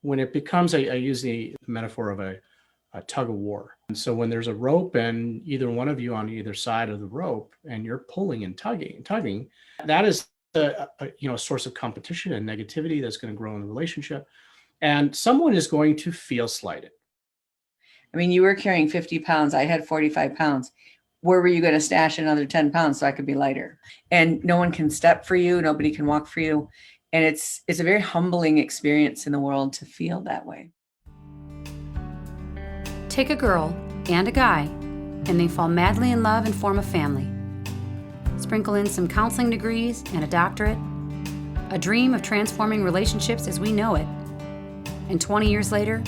when it becomes I use the metaphor of a tug of war. And so when there's a rope and either one of you on either side of the rope and you're pulling and tugging, that is a source of competition and negativity that's going to grow in the relationship. And someone is going to feel slighted. I mean, you were carrying 50 pounds. I had 45 pounds. Where were you going to stash another 10 pounds so I could be lighter? And no one can step for you. Nobody can walk for you. And it's a very humbling experience in the world to feel that way. Take a girl and a guy, and they fall madly in love and form a family. Sprinkle in some counseling degrees and a doctorate, a dream of transforming relationships as we know it. And 20 years later,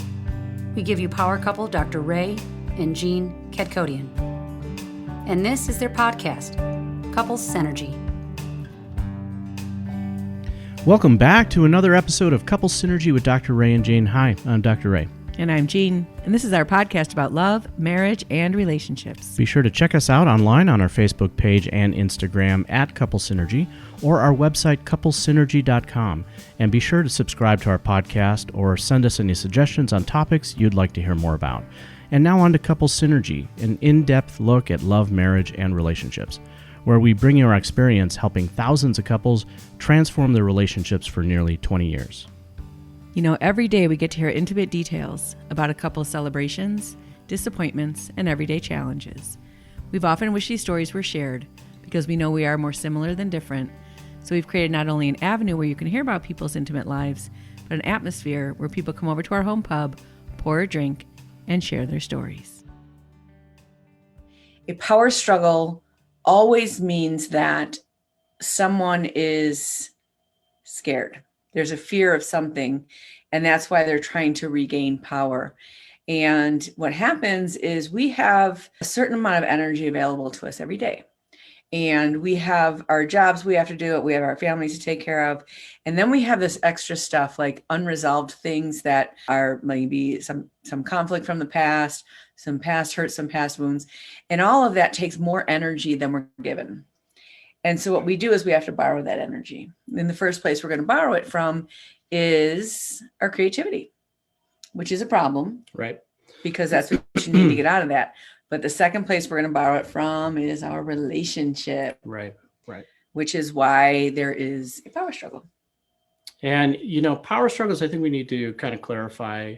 we give you power couple Dr. Ray and Jean Kadkodian. And this is their podcast, Couples Synergy. Welcome back to another episode of Couples Synergy with Dr. Ray and Jean. Hi, I'm Dr. Ray. And I'm Jean, and this is our podcast about love, marriage, and relationships. Be sure to check us out online on our Facebook page and Instagram at Couples Synergy, or our website, couplesynergy.com. And be sure to subscribe to our podcast or send us any suggestions on topics you'd like to hear more about. And now on to Couples Synergy, an in-depth look at love, marriage, and relationships, where we bring you our experience helping thousands of couples transform their relationships for nearly 20 years. You know, every day we get to hear intimate details about a couple's celebrations, disappointments, and everyday challenges. We've often wished these stories were shared because we know we are more similar than different. So we've created not only an avenue where you can hear about people's intimate lives, but an atmosphere where people come over to our home pub, pour a drink, and share their stories. A power struggle always means that someone is scared. There's a fear of something, and that's why they're trying to regain power. And what happens is we have a certain amount of energy available to us every day. And we have our jobs we have to do, we have our families to take care of. And then we have this extra stuff like unresolved things that are maybe some conflict from the past, some past hurts, some past wounds. And all of that takes more energy than we're given. And so what we do is we have to borrow that energy. In the first place we're going to borrow it from is our creativity, which is a problem. Right. Because that's what you need to get out of that. But the second place we're going to borrow it from is our relationship. Right. Which is why there is a power struggle. And, power struggles, I think we need to kind of clarify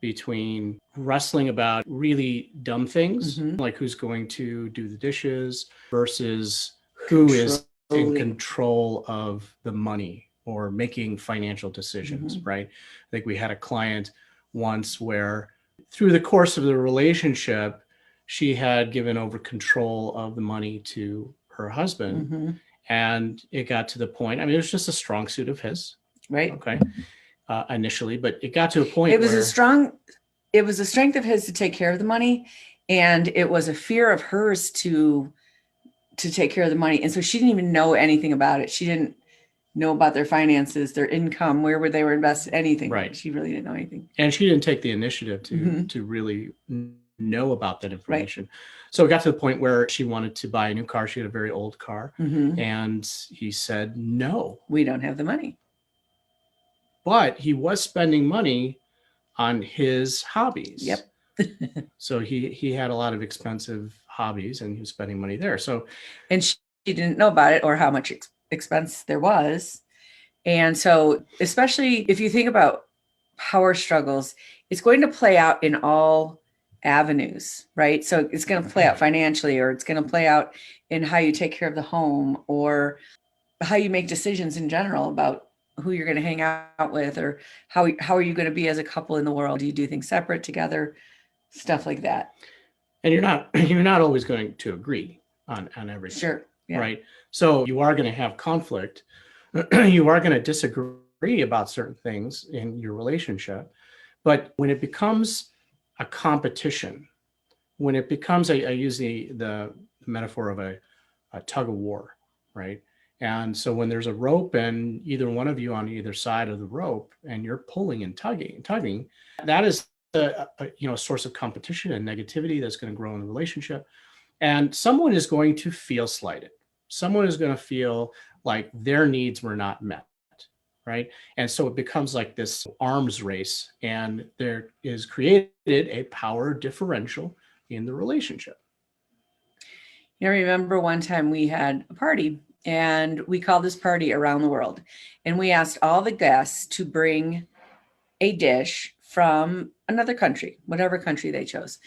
between wrestling about really dumb things, like who's going to do the dishes versus who is in control of the money or making financial decisions, right? I think we had a client once where through the course of the relationship, she had given over control of the money to her husband. And it got to the point, it was just a strong suit of his. Right. Okay. Initially, but it got to a point it was a strength of his to take care of the money. And it was a fear of hers to take care of the money. And so she didn't even know anything about it. She didn't know about their finances, their income, where they were invested, anything. Right. She really didn't know anything. And she didn't take the initiative to really know about that information. Right. So it got to the point where she wanted to buy a new car. She had a very old car. And he said, no, we don't have the money. But he was spending money on his hobbies. Yep. So he had a lot of expensive hobbies and he was spending money there. So, and she didn't know about it or how much expense there was. And so, especially if you think about power struggles, it's going to play out in all avenues, right? So it's going to play out financially, or it's going to play out in how you take care of the home, or how you make decisions in general about who you're going to hang out with, or how are you going to be as a couple in the world? Do you do things separate, together, stuff like that? And you're not always going to agree on everything. Sure. Yeah. Right. So you are going to have conflict. You are going to disagree about certain things in your relationship. But when it becomes a competition, when it becomes I use the metaphor of a tug of war, right? And so when there's a rope and either one of you on either side of the rope and you're pulling and tugging, that is a source of competition and negativity that's going to grow in the relationship. And someone is going to feel slighted. Someone is going to feel like their needs were not met. right? And so it becomes like this arms race, and there is created a power differential in the relationship. You know, I remember one time we had a party, and we called this party Around the World. And we asked all the guests to bring a dish from another country, whatever country they chose.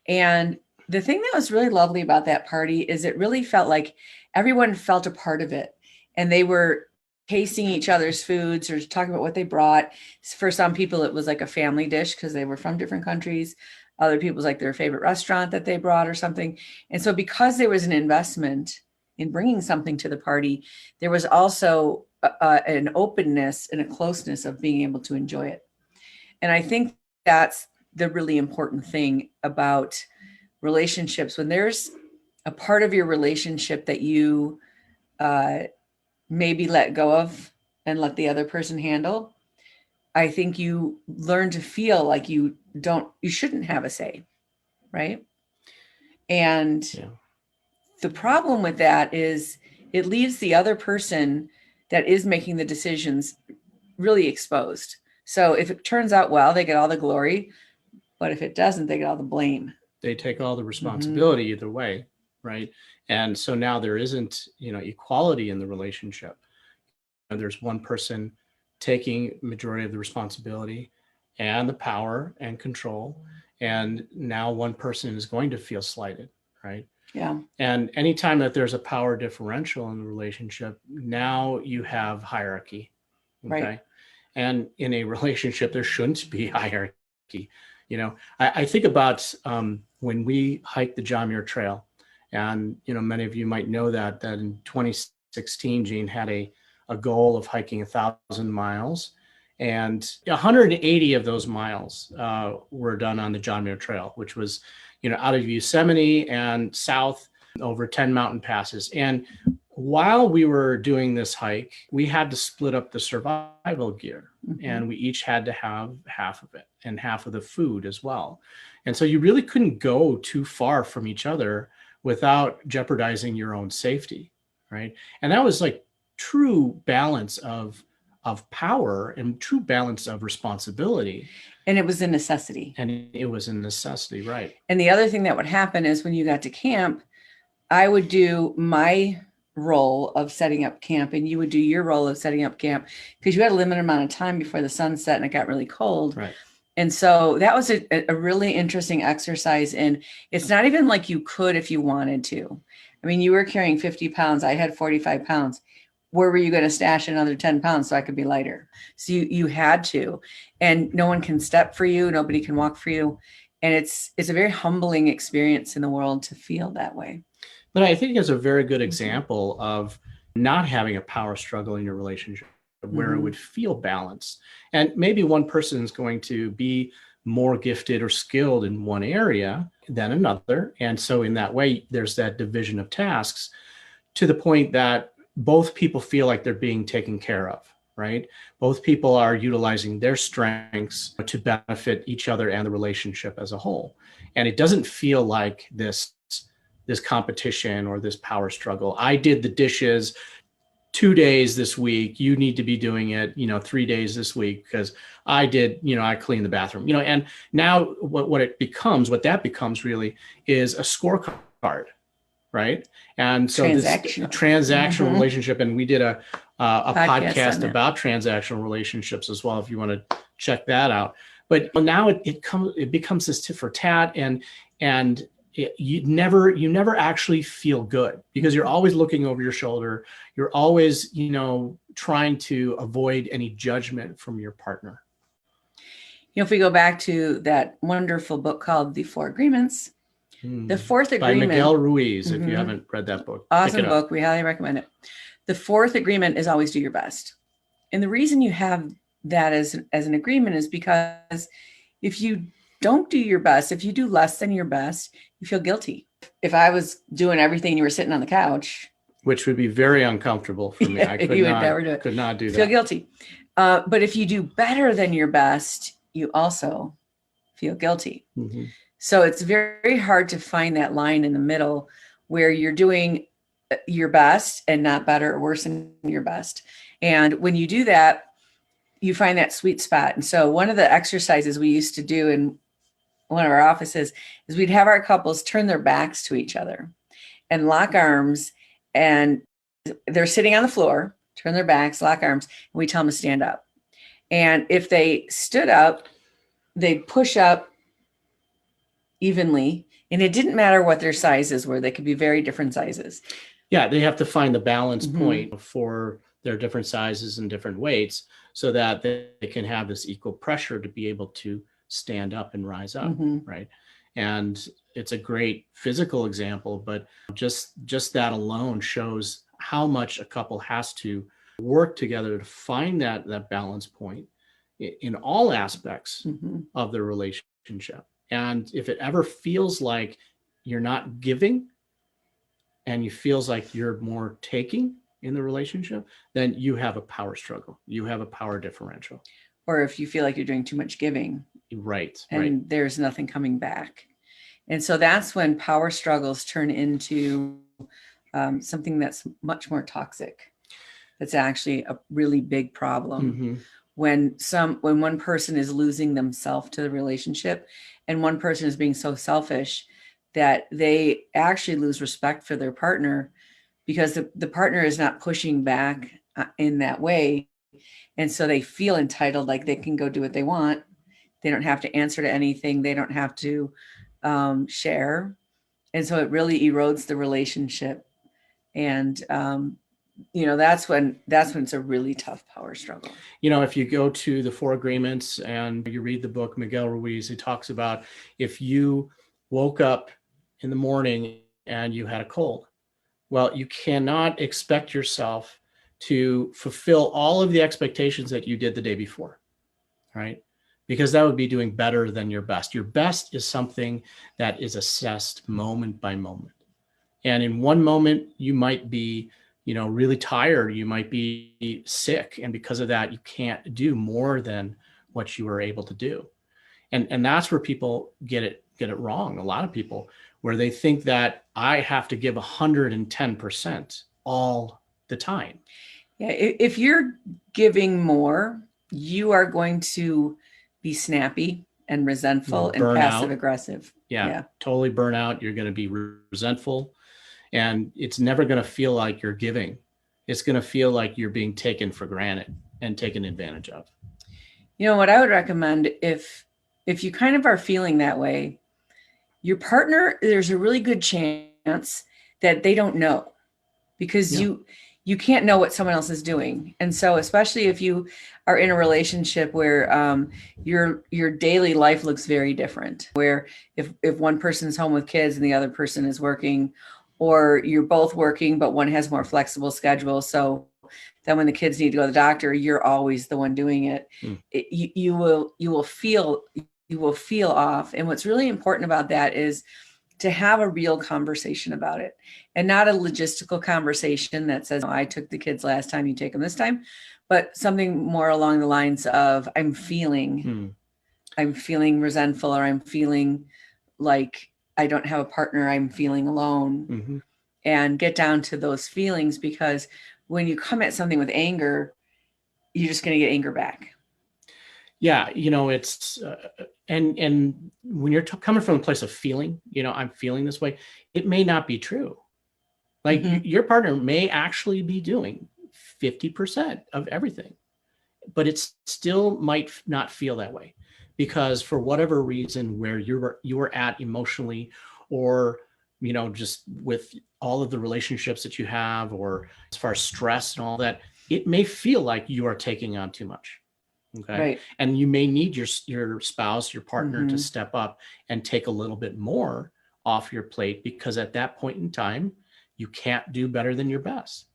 And the thing that was really lovely about that party is it really felt like everyone felt a part of it. And they were tasting each other's foods or talking about what they brought. For some people, it was like a family dish because they were from different countries. Other people's like their favorite restaurant that they brought or something. And so because there was an investment in bringing something to the party, there was also an openness and a closeness of being able to enjoy it. And I think that's the really important thing about relationships. When there's a part of your relationship that you maybe let go of and let the other person handle, I think you learn to feel like you shouldn't have a say, right? And the problem with that is it leaves the other person that is making the decisions really exposed. So if it turns out well, they get all the glory, but if it doesn't, they get all the blame. They take all the responsibility either way, right? And so now there isn't, equality in the relationship. And there's one person taking majority of the responsibility and the power and control. And now one person is going to feel slighted, right? Yeah. And anytime that there's a power differential in the relationship, now you have hierarchy. Okay. Right. And in a relationship, there shouldn't be hierarchy. I think about when we hiked the John Muir Trail, and many of you might know that in 2016, Jean had a goal of hiking 1,000 miles, and 180 of those miles were done on the John Muir Trail, which was out of Yosemite and south over 10 mountain passes. And while we were doing this hike, we had to split up the survival gear, and we each had to have half of it and half of the food as well. And so you really couldn't go too far from each other without jeopardizing your own safety, right? And that was like true balance of power and true balance of responsibility. And it was a necessity. Right. And the other thing that would happen is when you got to camp, I would do my role of setting up camp and you would do your role of setting up camp, because you had a limited amount of time before the sun set and it got really cold. Right. And so that was a really interesting exercise. And it's not even like you could if you wanted to. I mean, you were carrying 50 pounds. I had 45 pounds. Where were you going to stash another 10 pounds so I could be lighter? So you had to, and no one can step for you. Nobody can walk for you. And it's a very humbling experience in the world to feel that way. But I think it's a very good example of not having a power struggle in your relationship where it would feel balanced. And maybe one person is going to be more gifted or skilled in one area than another. And so in that way, there's that division of tasks to the point that both people feel like they're being taken care of, right? Both people are utilizing their strengths to benefit each other and the relationship as a whole. And it doesn't feel like this competition or this power struggle. I did the dishes 2 days this week. You need to be doing it, 3 days this week because I cleaned the bathroom, and now what that becomes really is a scorecard, right? And so this transactional relationship, and we did a podcast about transactional relationships as well, if you want to check that out. But now it becomes this tit for tat, and you never actually feel good because you're always looking over your shoulder. You're always, trying to avoid any judgment from your partner. If we go back to that wonderful book called The Four Agreements, the fourth agreement by Miguel Ruiz, if you haven't read that book, awesome book. We highly recommend it. The fourth agreement is always do your best. And the reason you have that as an agreement is because if you don't do your best, if you do less than your best, you feel guilty. If I was doing everything, you were sitting on the couch, which would be very uncomfortable for me. I could never do it. Could not do that. Feel guilty. But if you do better than your best, you also feel guilty. Mm-hmm. So it's very hard to find that line in the middle where you're doing your best and not better or worse than your best. And when you do that, you find that sweet spot. And so one of the exercises we used to do in one of our offices is we'd have our couples turn their backs to each other and lock arms, and they're sitting on the floor, turn their backs, lock arms, and we tell them to stand up. And if they stood up, they'd push up evenly, and it didn't matter what their sizes were. They could be very different sizes. Yeah, they have to find the balance point for their different sizes and different weights so that they can have this equal pressure to be able to stand up and rise up, right? And it's a great physical example, but just that alone shows how much a couple has to work together to find that balance point in all aspects of the relationship. And if it ever feels like you're not giving and you feels like you're more taking in the relationship, then you have a power struggle. You have a power differential. Or if you feel like you're doing too much giving. Right. And there's nothing coming back. And so that's when power struggles turn into something that's much more toxic. That's actually a really big problem. When one person is losing themselves to the relationship and one person is being so selfish that they actually lose respect for their partner because the partner is not pushing back in that way. And so they feel entitled, like they can go do what they want. They don't have to answer to anything. They don't have to share. And so it really erodes the relationship. And, that's when it's a really tough power struggle. If you go to the 4 Agreements and you read the book, Miguel Ruiz, he talks about if you woke up in the morning and you had a cold, well, you cannot expect yourself to fulfill all of the expectations that you did the day before, right? Because that would be doing better than your best. Your best is something that is assessed moment by moment. And in one moment, you might be, really tired. You might be sick. And because of that, you can't do more than what you were able to do. And that's where people get it wrong. A lot of people, where they think that I have to give 110% all the time. Yeah. If you're giving more, you are going to be snappy and resentful and passive aggressive. Yeah, totally burn out. You're going to be resentful, and it's never going to feel like you're giving. It's going to feel like you're being taken for granted and taken advantage of. What I would recommend, if you kind of are feeling that way, your partner, there's a really good chance that they don't know, because you can't know what someone else is doing. And so especially if you are in a relationship where your daily life looks very different, where if one person's home with kids and the other person is working, or you're both working, but one has more flexible schedule. So then when the kids need to go to the doctor, you're always the one doing it. You will feel off. And what's really important about that is to have a real conversation about it, and not a logistical conversation that says, I took the kids last time, you take them this time, but something more along the lines of, I'm feeling resentful, or I'm feeling like I don't have a partner, I'm feeling alone, and get down to those feelings, because when you come at something with anger, you're just going to get anger back. Yeah. It's, and when you're coming from a place of feeling, I'm feeling this way, it may not be true. Like your partner may actually be doing 50% of everything, but it still might not feel that way, because for whatever reason, where you were at emotionally, or, just with all of the relationships that you have, or as far as stress and all that, it may feel like you are taking on too much. Okay. Right. And you may need your spouse, your partner to step up and take a little bit more off your plate, because at that point in time, you can't do better than your best.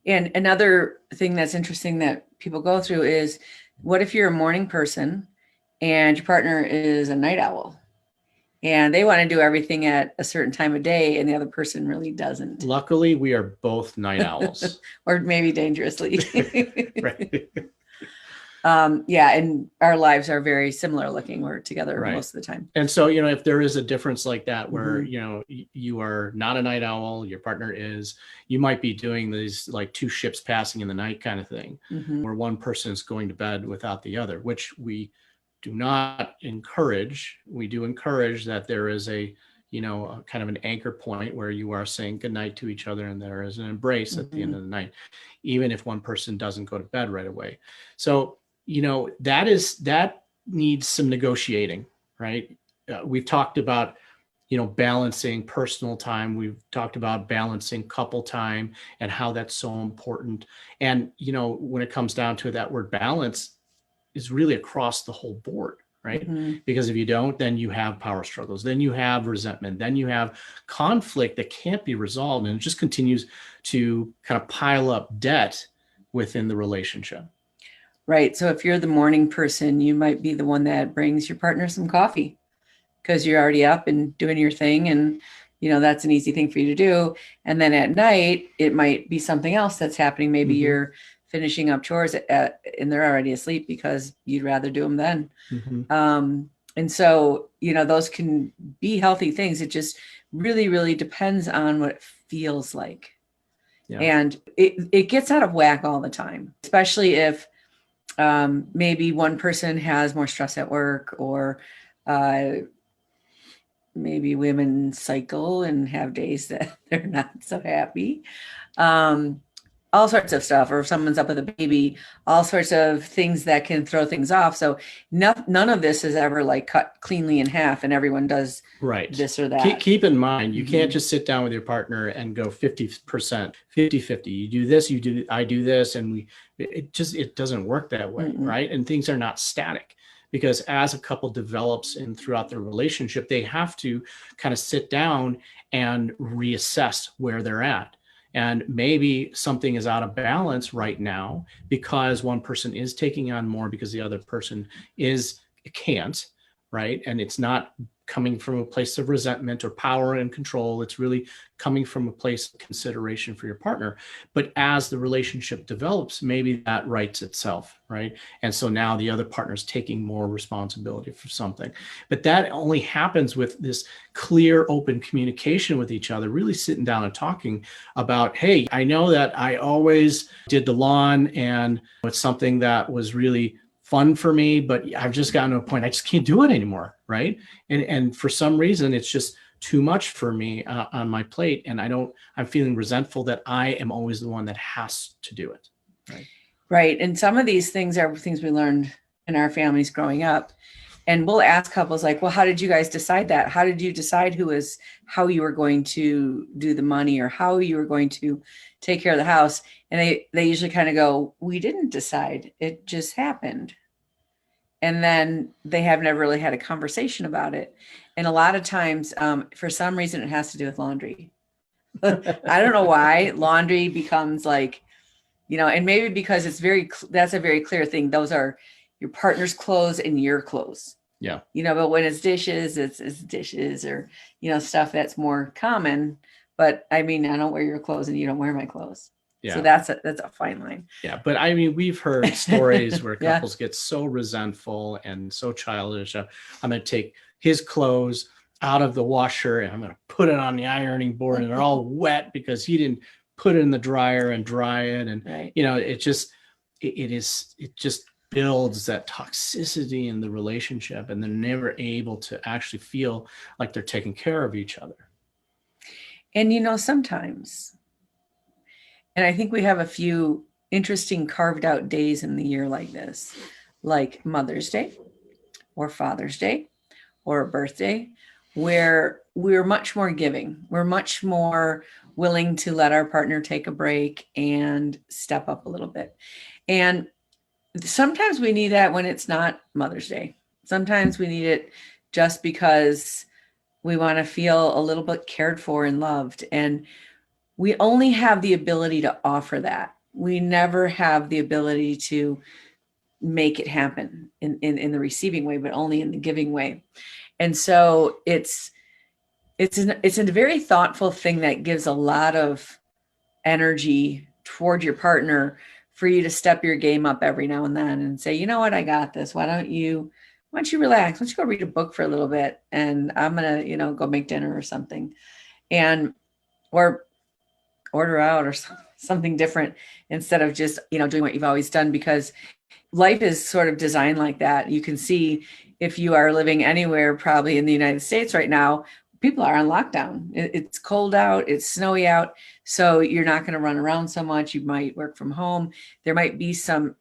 And another thing that's interesting that people go through is, what if you're a morning person and your partner is a night owl, and they want to do everything at a certain time of day and the other person really doesn't? Luckily, we are both night owls. Or maybe dangerously. Right. Yeah. And our lives are very similar looking. We're together Right. most of the time. And so, if there is a difference like that where, Mhm. you are not a night owl, your partner is, you might be doing these like two ships passing in the night kind of thing, Mhm. where one person is going to bed without the other, which we do not encourage. We do encourage that there is a kind of an anchor point where you are saying goodnight to each other and there is an embrace at the end of the night, even if one person doesn't go to bed right away. So, that needs some negotiating, right? We've talked about, balancing personal time. We've talked about balancing couple time and how that's so important. And, when it comes down to that word balance is really across the whole board, right? Mhm. Because if you don't, then you have power struggles, then you have resentment, then you have conflict that can't be resolved. And it just continues to kind of pile up debt within the relationship. Right. So if you're the morning person, you might be the one that brings your partner some coffee because you're already up and doing your thing. And, that's an easy thing for you to do. And then at night, it might be something else that's happening. Maybe Mhm. you're finishing up chores and they're already asleep because you'd rather do them then. And so, those can be healthy things. It just really, really depends on what it feels like. Yeah. And it gets out of whack all the time, especially if maybe one person has more stress at work, or maybe women cycle and have days that they're not so happy. All sorts of stuff, or if someone's up with a baby, all sorts of things that can throw things off. So none of this is ever like cut cleanly in half and everyone does Right. this or that. Keep in mind, you can't just sit down with your partner and go 50%, 50-50. You do this, I do this. And it doesn't work that way. Right. And things are not static, because as a couple develops and throughout their relationship, they have to kind of sit down and reassess where they're at. And maybe something is out of balance right now because one person is taking on more because the other person can't, right? And it's not coming from a place of resentment or power and control. It's really coming from a place of consideration for your partner. But as the relationship develops, maybe that rights itself, right? And so now the other partner's taking more responsibility for something. But that only happens with this clear, open communication with each other, really sitting down and talking about, hey, I know that I always did the lawn and it's something that was really fun for me, but I've just gotten to a point I just can't do it anymore, right? And for some reason, it's just too much for me on my plate, and I'm feeling resentful that I am always the one that has to do it. Right. And some of these things are things we learned in our families growing up. And we'll ask couples like, well, how did you guys decide that? How did you decide how you were going to do the money or how you were going to take care of the house? And they usually kind of go, we didn't decide. It just happened. And then they have never really had a conversation about it. And a lot of times, for some reason, it has to do with laundry. I don't know why laundry becomes like, and maybe because that's a very clear thing. Those are your partner's clothes and your clothes. Yeah. But when it's dishes, it's dishes or, stuff that's more common. But I mean, I don't wear your clothes and you don't wear my clothes. Yeah. So that's a fine line. Yeah. But I mean, we've heard stories where couples get so resentful and so childish. I'm going to take his clothes out of the washer and I'm going to put it on the ironing board and they're all wet because he didn't put it in the dryer and dry it. And, right. It just builds that toxicity in the relationship, and they're never able to actually feel like they're taking care of each other. And, sometimes, and I think we have a few interesting carved out days in the year like this, like Mother's Day or Father's Day or a birthday, where we're much more giving. We're much more willing to let our partner take a break and step up a little bit. And sometimes we need that when it's not Mother's Day. Sometimes we need it just because we want to feel a little bit cared for and loved. And we only have the ability to offer that. We never have the ability to make it happen in the receiving way, but only in the giving way. And so it's a very thoughtful thing that gives a lot of energy toward your partner for you to step your game up every now and then and say, you know what, I got this. Why don't you relax? Why don't you go read a book for a little bit, and I'm going to, go make dinner or something, or order out or something different instead of just, doing what you've always done, because life is sort of designed like that. You can see if you are living anywhere, probably in the United States right now, people are on lockdown. It's cold out, it's snowy out. So you're not going to run around so much. You might work from home. There might be some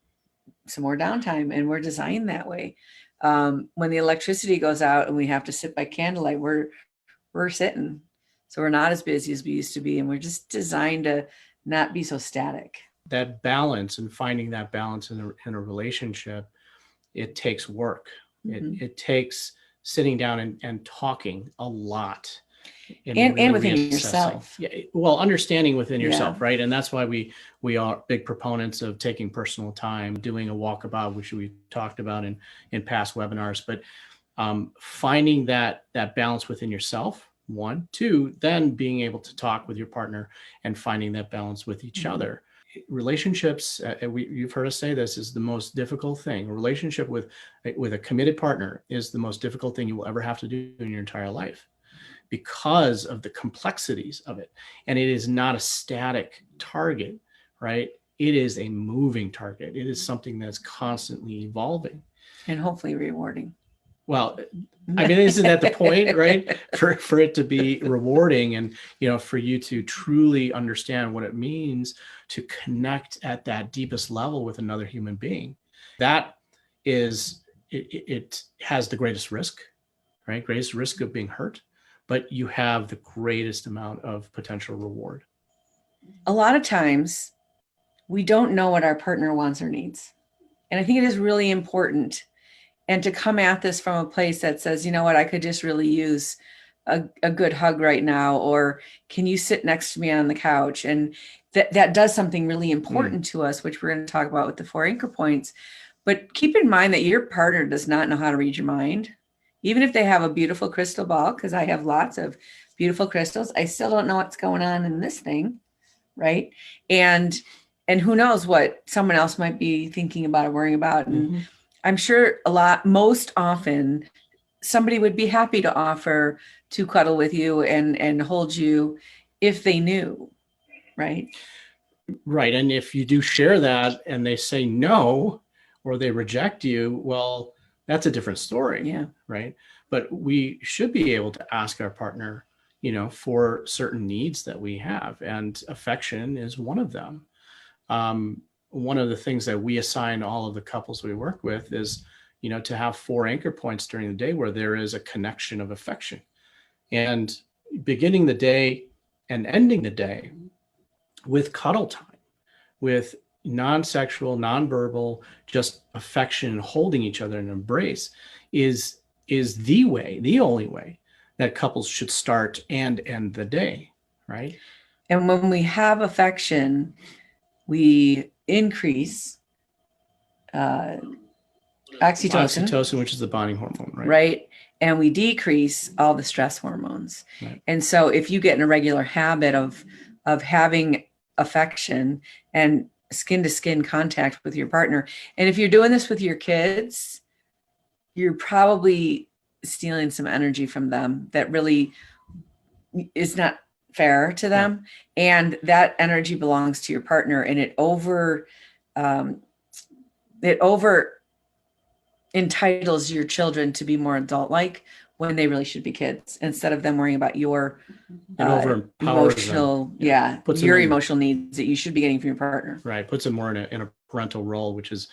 more downtime, and we're designed that way. When the electricity goes out and we have to sit by candlelight, we're sitting. So we're not as busy as we used to be. And we're just designed to not be so static. That balance, and finding that balance in a relationship, it takes work. Mm-hmm. It takes sitting down and talking a lot. And within yourself. Yeah, well, understanding within yourself, right? And that's why we are big proponents of taking personal time, doing a walkabout, which we talked about in past webinars. But finding that balance within yourself, one, two, then being able to talk with your partner and finding that balance with each Mm-hmm. other. Relationships, you've heard us say this, is the most difficult thing. A relationship with a committed partner is the most difficult thing you will ever have to do in your entire life, because of the complexities of it. And it is not a static target, right? It is a moving target. It is something that's constantly evolving. And hopefully rewarding. Well, I mean, isn't that the point, right? For it to be rewarding, and, for you to truly understand what it means to connect at that deepest level with another human being. That is, it has the greatest risk, right? Greatest risk of being hurt, but you have the greatest amount of potential reward. A lot of times we don't know what our partner wants or needs. And I think it is really important, and to come at this from a place that says, you know what, I could just really use a good hug right now, or can you sit next to me on the couch? And that does something really important to us, which we're going to talk about with the 4 anchor points. But keep in mind that your partner does not know how to read your mind. Even if they have a beautiful crystal ball, because I have lots of beautiful crystals, I still don't know what's going on in this thing, right? And who knows what someone else might be thinking about or worrying about. And Mm-hmm. I'm sure most often, somebody would be happy to offer to cuddle with you and hold you if they knew, right? Right. And if you do share that and they say no, or they reject you, well, that's a different story. Yeah. Right. But we should be able to ask our partner, for certain needs that we have. And affection is one of them. One of the things that we assign all of the couples we work with is, to have 4 anchor points during the day where there is a connection of affection, and beginning the day and ending the day with cuddle time, with non-sexual, non-verbal, just affection and holding each other in an embrace is the only way that couples should start and end the day, right? And when we have affection, we increase oxytocin, which is the bonding hormone, right? Right. And we decrease all the stress hormones. Right. And so if you get in a regular habit of having affection and skin to skin contact with your partner, and if you're doing this with your kids, you're probably stealing some energy from them that really is not fair to them. Yeah. And that energy belongs to your partner, and it over entitles your children to be more adult-like when they really should be kids, instead of them worrying about your emotional, emotional needs that you should be getting from your partner. Right. Puts them more in a parental role, which is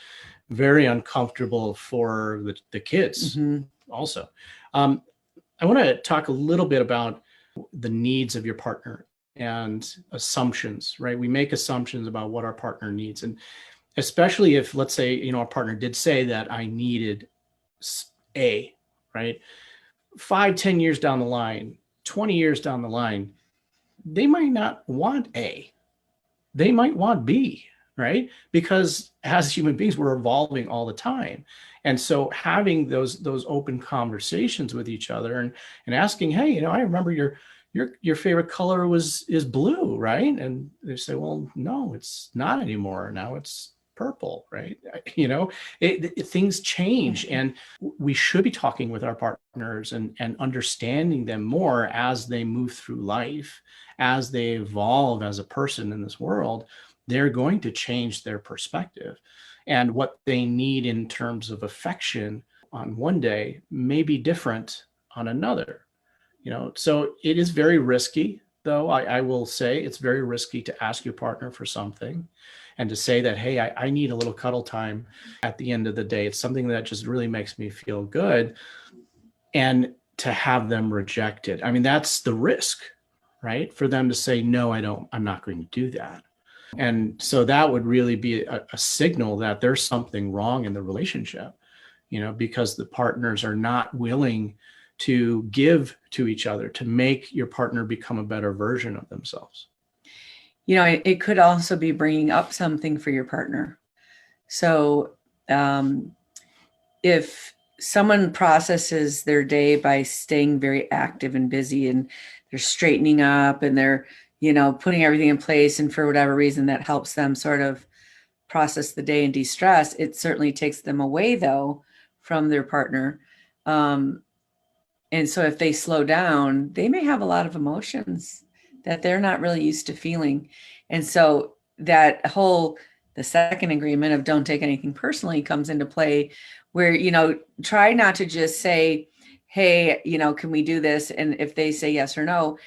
very uncomfortable for the kids. Mm-hmm. Also. I want to talk a little bit about the needs of your partner and assumptions, right? We make assumptions about what our partner needs. And especially if, let's say, our partner did say that I needed A, right? 5-10 years down the line, 20 years down the line, they might not want A. They might want B, right? Because as human beings, we're evolving all the time. And so having those open conversations with each other and asking, hey, I remember your favorite color is blue, right? And they say, well, no, it's not anymore. Now it's purple, right? Things change, and we should be talking with our partners and understanding them more as they move through life, as they evolve as a person in this world. They're going to change their perspective, and what they need in terms of affection on one day may be different on another. So it is very risky, though. I will say it's very risky to ask your partner for something and to say that, hey, I need a little cuddle time at the end of the day. It's something that just really makes me feel good. And to have them reject it. I mean, that's the risk, right? For them to say, no, I'm not going to do that. And so that would really be a signal that there's something wrong in the relationship, because the partners are not willing to give to each other, to make your partner become a better version of themselves. It could also be bringing up something for your partner. So if someone processes their day by staying very active and busy, and they're straightening up and they're, putting everything in place, and for whatever reason that helps them sort of process the day and de-stress, it certainly takes them away, though, from their partner. And so if they slow down, they may have a lot of emotions that they're not really used to feeling. And so that the second agreement of don't take anything personally comes into play, where, try not to just say, hey, can we do this? And if they say yes or no,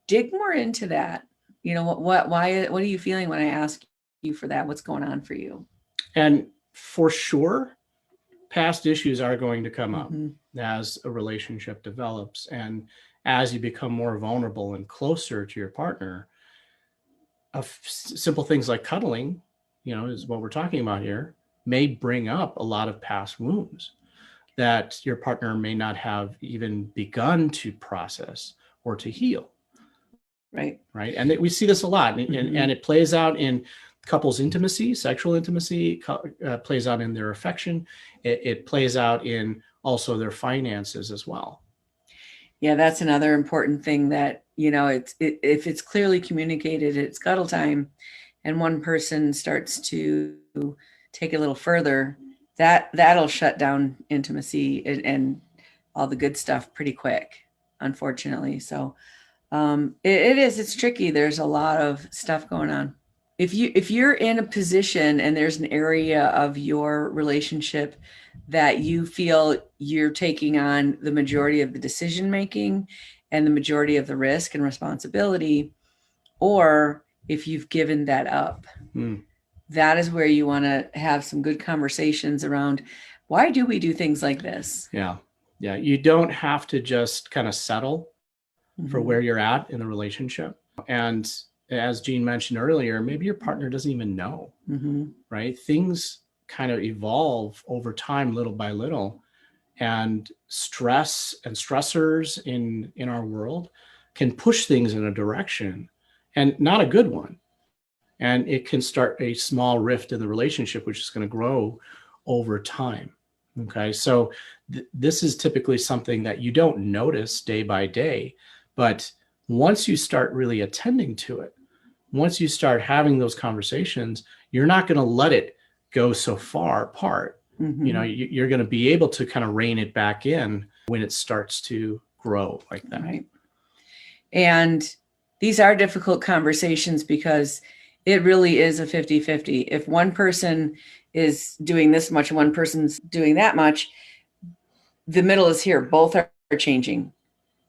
dig more into that. What are you feeling when I ask you for that? What's going on for you? And for sure, past issues are going to come up as a relationship develops. And as you become more vulnerable and closer to your partner, simple things like cuddling, is what we're talking about here, may bring up a lot of past wounds that your partner may not have even begun to process or to heal. Right. And we see this a lot. And it plays out in couples' intimacy, sexual intimacy, plays out in their affection. It plays out in also their finances as well. Yeah, that's another important thing that, if it's clearly communicated, it's cuddle time, and one person starts to take it a little further, that'll shut down intimacy and all the good stuff pretty quick, unfortunately. So it's tricky. There's a lot of stuff going on. If you're in a position and there's an area of your relationship that you feel you're taking on the majority of the decision making and the majority of the risk and responsibility, or if you've given that up, that is where you want to have some good conversations around, why do we do things like this? Yeah. You don't have to just kind of settle for where you're at in the relationship. And as Jean mentioned earlier, maybe your partner doesn't even know, right? Things kind of evolve over time, little by little, and stress and stressors in our world can push things in a direction, and not a good one. And it can start a small rift in the relationship, which is going to grow over time. Okay. So this is typically something that you don't notice day by day, but once you start really attending to it, once you start having those conversations, you're not going to let it go so far apart. You're going to be able to kind of rein it back in when it starts to grow like that. Right. And these are difficult conversations because it really is a 50-50. If one person is doing this much and one person's doing that much, the middle is here. Both are changing,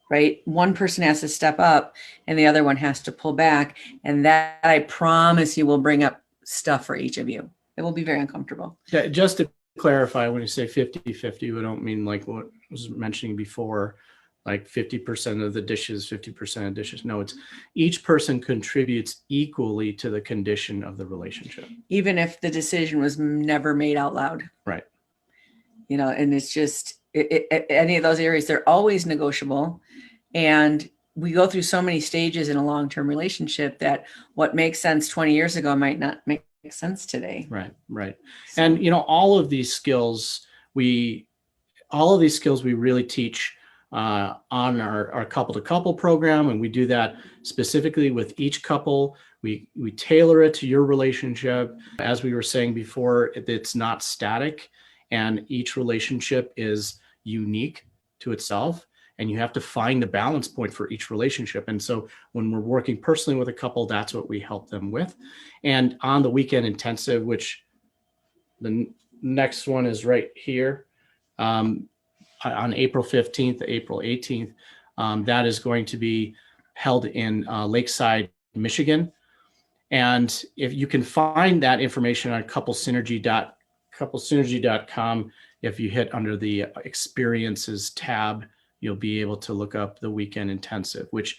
right? One person has to step up and the other one has to pull back. And that, I promise you, will bring up stuff for each of you. It will be very uncomfortable. Yeah, just to clarify, when you say 50-50, we don't mean like what I was mentioning before, like 50% of the dishes, 50% of dishes. No, it's each person contributes equally to the condition of the relationship. Even if the decision was never made out loud. Right. And it's just, any of those areas, they're always negotiable. And we go through so many stages in a long-term relationship that what makes sense 20 years ago might not make sense today. Right. So, and all of these skills we really teach on our couple to couple program. And we do that specifically with each couple. We tailor it to your relationship. As we were saying before, it's not static, and each relationship is unique to itself. And you have to find the balance point for each relationship. And so when we're working personally with a couple, that's what we help them with. And on the weekend intensive, which the next one is right here, on April 15th, April 18th, that is going to be held in Lakeside, Michigan. And if you can find that information on couplesynergy.com, if you hit under the experiences tab, you'll be able to look up the weekend intensive, which,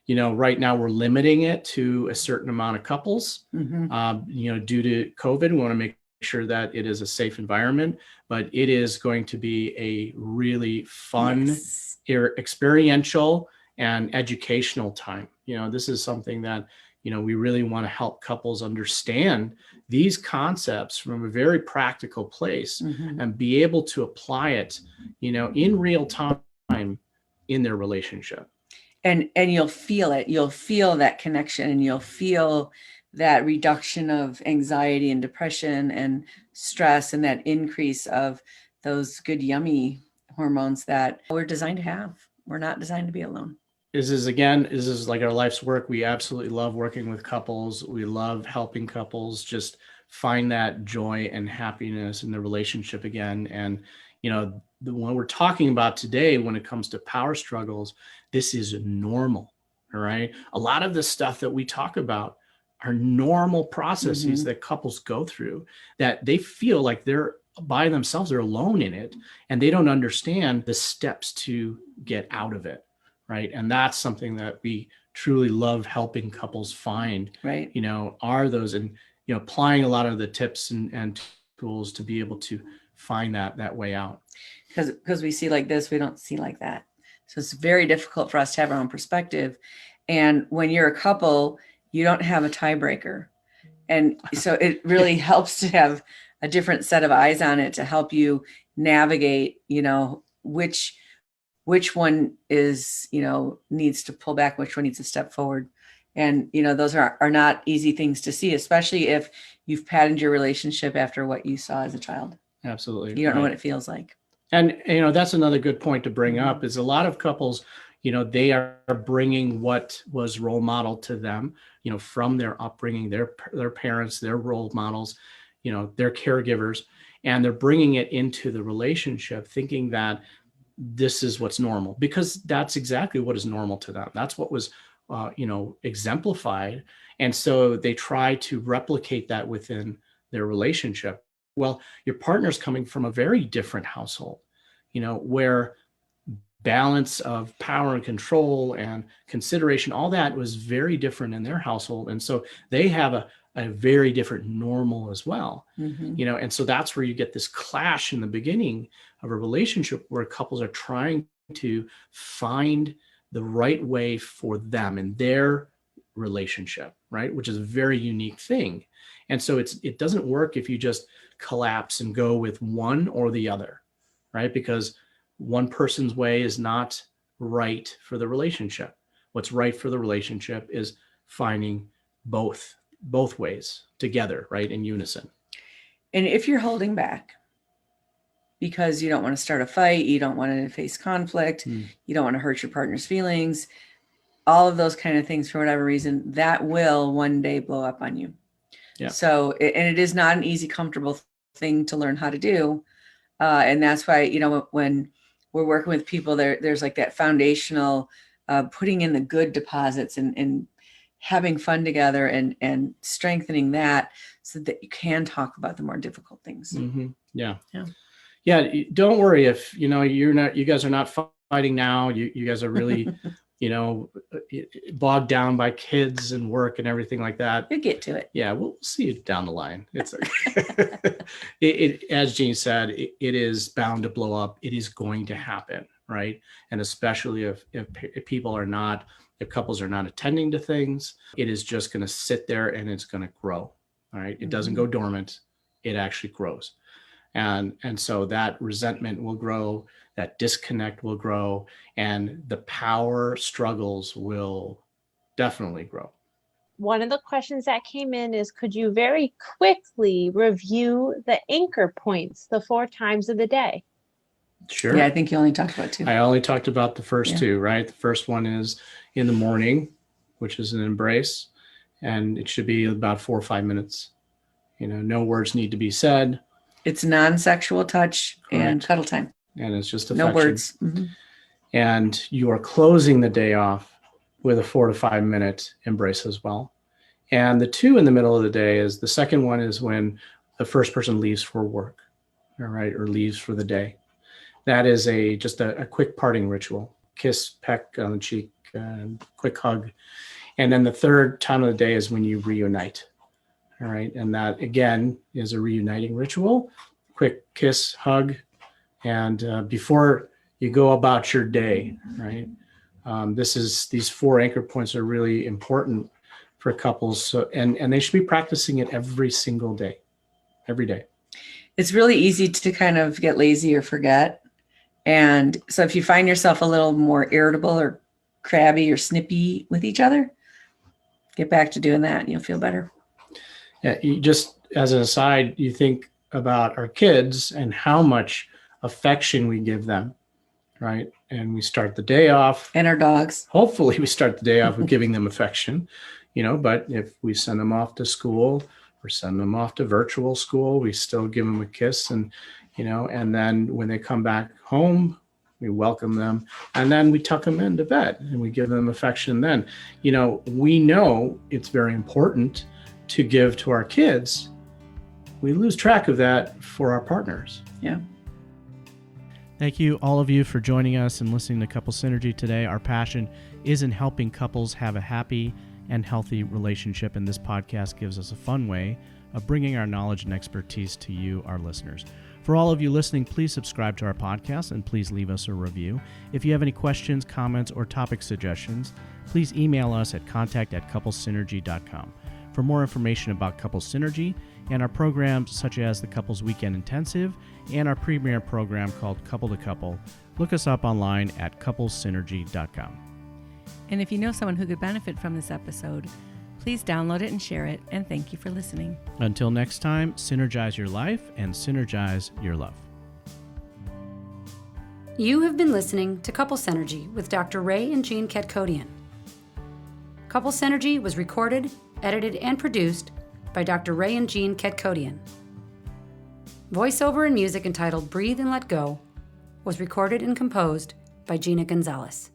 right now we're limiting it to a certain amount of couples, due to COVID. We want to make sure that it is a safe environment, but it is going to be a really fun, experiential and educational time. This is something that, we really want to help couples understand these concepts from a very practical place and be able to apply it, in real time in their relationship. And you'll feel it. You'll feel that connection, and you'll feel that reduction of anxiety and depression and stress, and that increase of those good, yummy hormones that we're designed to have. We're not designed to be alone. This is like our life's work. We absolutely love working with couples. We love helping couples just find that joy and happiness in the relationship again. And, what we're talking about today, when it comes to power struggles, this is normal. All right. A lot of the stuff that we talk about are normal processes that couples go through, that they feel like they're by themselves, they're alone in it, and they don't understand the steps to get out of it. Right. And that's something that we truly love helping couples find, right. Are those, and, applying a lot of the tips and tools to be able to find that way out. Because we see like this, we don't see like that. So it's very difficult for us to have our own perspective. And when you're a couple, you don't have a tiebreaker. And so it really helps to have a different set of eyes on it to help you navigate, which one is, needs to pull back, which one needs to step forward. And, those are not easy things to see, especially if you've patterned your relationship after what you saw as a child. Absolutely. You don't know what it feels like. And, that's another good point to bring up, is a lot of couples, they are bringing what was role model to them, from their upbringing, their parents, their role models, their caregivers, and they're bringing it into the relationship thinking that this is what's normal, because that's exactly what is normal to them. That's what was, exemplified. And so they try to replicate that within their relationship. Well, your partner's coming from a very different household, where balance of power and control and consideration, all that was very different in their household. And so they have a very different normal as well, and so that's where you get this clash in the beginning of a relationship, where couples are trying to find the right way for them and their relationship, right? Which is a very unique thing. And so it doesn't work if you just collapse and go with one or the other, right? Because one person's way is not right for the relationship. What's right for the relationship is finding both ways together, right? In unison. And if you're holding back because you don't want to start a fight, you don't want to face conflict, you don't want to hurt your partner's feelings, all of those kind of things, for whatever reason, that will one day blow up on you. Yeah. So, and it is not an easy, comfortable thing to learn how to do. And that's why, when we're working with people, there's like that foundational, putting in the good deposits and having fun together and strengthening that so that you can talk about the more difficult things. Yeah. Don't worry if, you guys are not fighting now. You guys are really, bogged down by kids and work and everything like that. You'll get to it. Yeah. We'll see you down the line. It's as Jean said, it is bound to blow up. It is going to happen. Right. And especially if couples are not attending to things, it is just going to sit there and it's going to grow. All right. It doesn't go dormant. It actually grows. And so that resentment will grow, that disconnect will grow, and the power struggles will definitely grow. One of the questions that came in is, could you very quickly review the anchor points the 4 times of the day? Sure. Yeah, I think you only talked about 2. I only talked about the first 2, right? The first one is in the morning, which is an embrace, and it should be about 4 or 5 minutes. No words need to be said. It's non-sexual touch and cuddle time. And it's just affection. No words. Mm-hmm. And you are closing the day off with a 4 to 5 minute embrace as well. And the 2 in the middle of the day is, the second one is when the first person leaves for work, all right, or leaves for the day. That is just a quick parting ritual. Kiss, peck on the cheek, quick hug. And then the third time of the day is when you reunite. All right. And that, again, is a reuniting ritual. Quick kiss, hug. And before you go about your day, right? These 4 anchor points are really important for couples. So, and they should be practicing it every single day, every day. It's really easy to kind of get lazy or forget. And so if you find yourself a little more irritable or crabby or snippy with each other, get back to doing that and you'll feel better. Yeah, just as an aside, you think about our kids and how much affection we give them, right? And we start the day off. And our dogs. Hopefully we start the day off with giving them affection, but if we send them off to school or send them off to virtual school, we still give them a kiss, and then when they come back home, we welcome them, and then we tuck them into bed and we give them affection. Then, we know it's very important to give to our kids. We lose track of that for our partners. Yeah. Thank you, all of you, for joining us and listening to Couple Synergy today. Our passion is in helping couples have a happy and healthy relationship, and this podcast gives us a fun way of bringing our knowledge and expertise to you, our listeners. For all of you listening, please subscribe to our podcast and please leave us a review. If you have any questions, comments, or topic suggestions, please email us at contact@couplesynergy.com. For more information about Couple Synergy and our programs such as the Couples Weekend Intensive and our premier program called Couple to Couple, look us up online at couplesynergy.com. And if you know someone who could benefit from this episode, please download it and share it, and thank you for listening. Until next time, synergize your life and synergize your love. You have been listening to Couple Synergy with Dr. Ray and Jean Ketkodian. Couple Synergy was recorded, edited, and produced by Dr. Ray and Jean Ketkodian. Voiceover and music entitled Breathe and Let Go was recorded and composed by Gina Gonzalez.